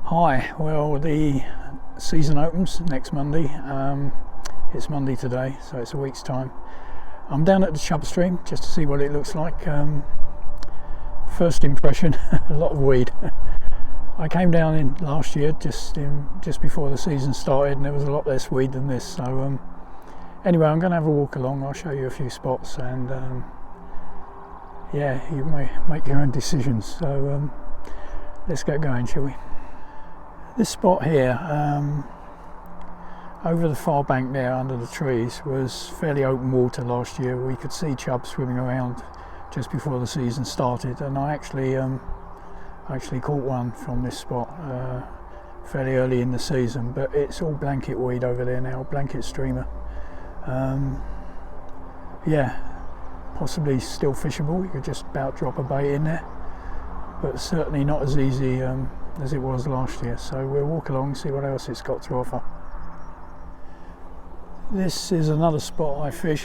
Hi, well the season opens next Monday. It's Monday today, so it's a week's time. I'm down at the Chubb stream just to see what it looks like. First impression, a lot of weed. I came down in last year just before the season started, and there was a lot less weed than this. So anyway, I'm going to have a walk along. I'll show you a few spots, and yeah, you may make your own decisions. So let's get going, shall we? This spot here, over the far bank there under the trees, was fairly open water last year. We could see Chubb swimming around just before the season started, and I actually caught one from this spot fairly early in the season, but it's all blanket weed over there now, blanket streamer. Yeah, possibly still fishable. You could just about drop a bait in there, but certainly not as easy as it was last year. So we'll walk along and see what else it's got to offer. This is another spot I fish.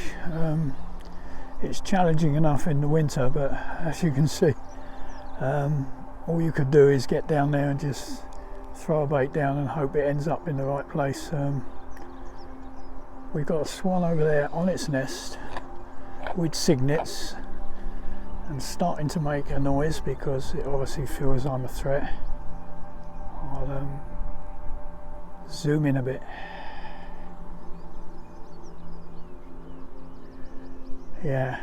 It's challenging enough in the winter, but as you can see, all you could do is get down there and just throw a bait down and hope it ends up in the right place. We've got a swan over there on its nest with cygnets and starting to make a noise because it obviously feels I'm a threat. I'll zoom in a bit. Yeah,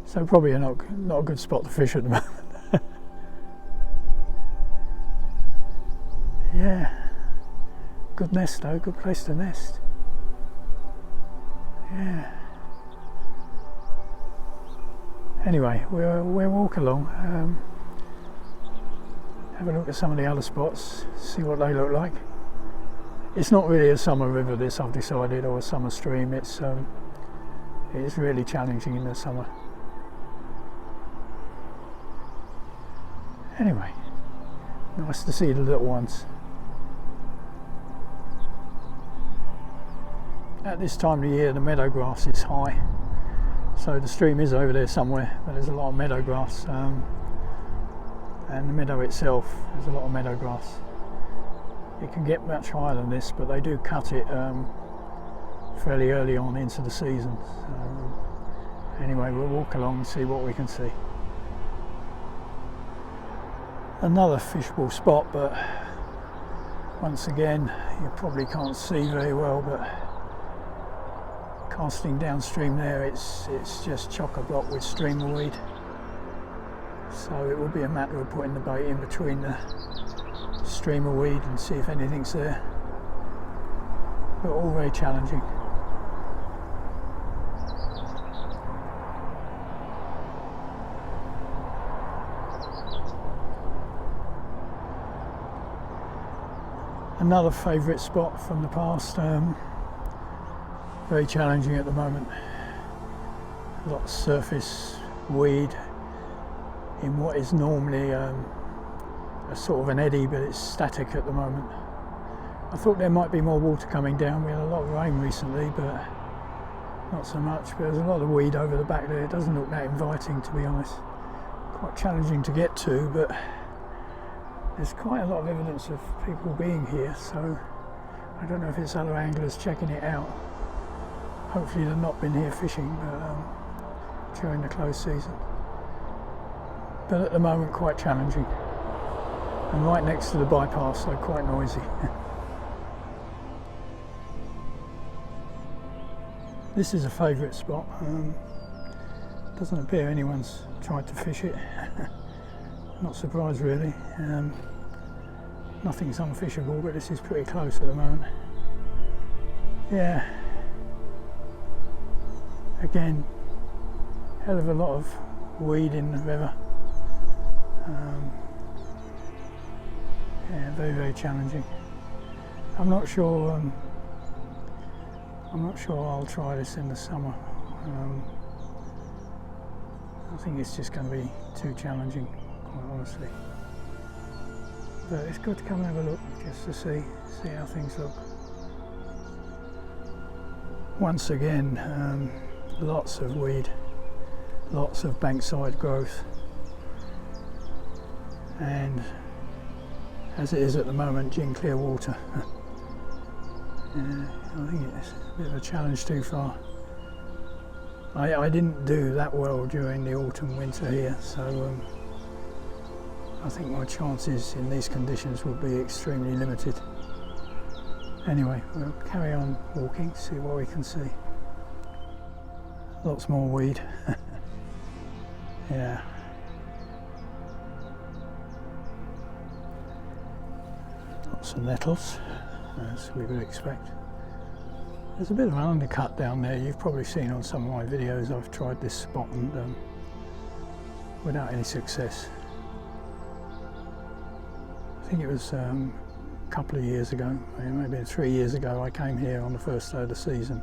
so probably not a good spot to fish at the moment. Yeah, good nest though, good place to nest. Yeah. Anyway, we'll walk along, have a look at some of the other spots, see what they look like. It's not really a summer river, this, I've decided, or a summer stream. It's really challenging in the summer. Anyway, nice to see the little ones. At this time of the year, the meadow grass is high, so the stream is over there somewhere, but there's a lot of meadow grass, and the meadow itself, there's a lot of meadow grass. It can get much higher than this, but they do cut it fairly early on into the season. So, anyway, we'll walk along and see what we can see. Another fishable spot, but once again, you probably can't see very well, but casting downstream there, it's just chock-a-block with streamer weed. So it will be a matter of putting the bait in between the streamer weed and see if anything's there. But all very challenging. Another favourite spot from the past, very challenging at the moment. A lot of surface weed in what is normally a sort of an eddy, but it's static at the moment. I thought there might be more water coming down. We had a lot of rain recently, but not so much. But there's a lot of weed over the back there. It doesn't look that inviting, to be honest. Quite challenging to get to, but there's quite a lot of evidence of people being here, so I don't know if it's other anglers checking it out. Hopefully they've not been here fishing during the close season. But at the moment, quite challenging. And right next to the bypass, so quite noisy. This is a favourite spot. Doesn't appear anyone's tried to fish it. Not surprised really. Nothing's unfishable, but this is pretty close at the moment. Yeah. Again, hell of a lot of weed in the river. Yeah, very, very challenging. I'm not sure I'll try this in the summer. I think it's just going to be too challenging, quite honestly. But it's good to come and have a look, just to see how things look. Once again, lots of weed, lots of bankside growth, and as it is at the moment, gin clear water. Yeah, I think it's a bit of a challenge too far. I didn't do that well during the autumn winter here, so I think my chances in these conditions will be extremely limited. Anyway, we'll carry on walking, see what we can see. Lots more weed. Yeah. Lots of nettles, as we would expect. There's a bit of an undercut down there. You've probably seen on some of my videos I've tried this spot and without any success. I think it was a couple of years ago, maybe 3 years ago, I came here on the first day of the season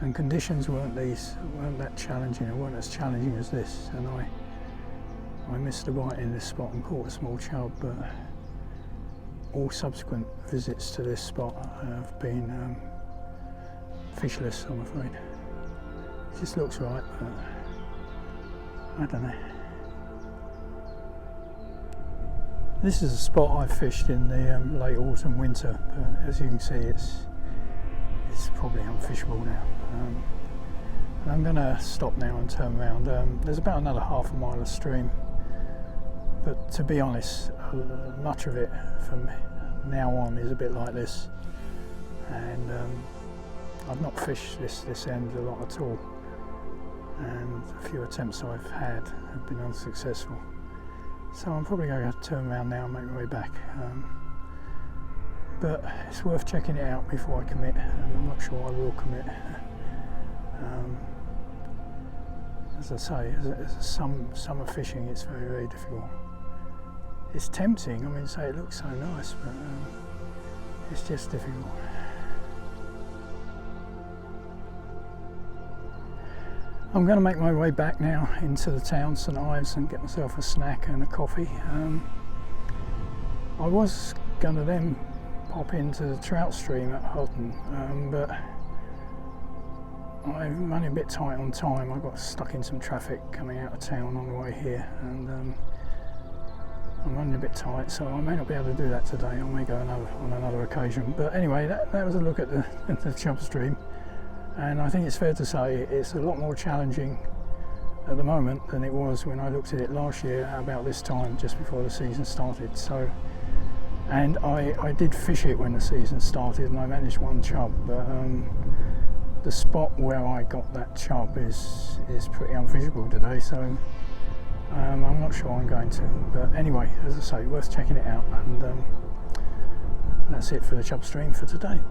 and conditions weren't that challenging, or weren't as challenging as this, and I missed a bite in this spot and caught a small chub, but all subsequent visits to this spot have been fishless, I'm afraid. It just looks right, but I don't know. This is a spot I fished in the late autumn winter, but as you can see it's probably unfishable now. And I'm going to stop now and turn around. There's about another half a mile of stream, but to be honest, much of it from now on is a bit like this, and I've not fished this end a lot at all, and a few attempts I've had have been unsuccessful. So I'm probably going to have to turn around now and make my way back. But it's worth checking it out before I commit, and I'm not sure I will commit. As I say, as summer fishing, it's very, very difficult. It's tempting, I mean, say it looks so nice, but it's just difficult. I'm going to make my way back now into the town, St Ives, and get myself a snack and a coffee. I was going to then pop into the trout stream at Houghton, but I'm running a bit tight on time. I got stuck in some traffic coming out of town on the way here, and I'm running a bit tight, so I may not be able to do that today. I may go on another occasion. But anyway, that was a look at the Chubb stream. And I think it's fair to say it's a lot more challenging at the moment than it was when I looked at it last year about this time, just before the season started. So, and I did fish it when the season started, and I managed one chub, but the spot where I got that chub is pretty unfishable today, so I'm not sure I'm going to. But anyway, as I say, worth checking it out, and that's it for the Chubb stream for today.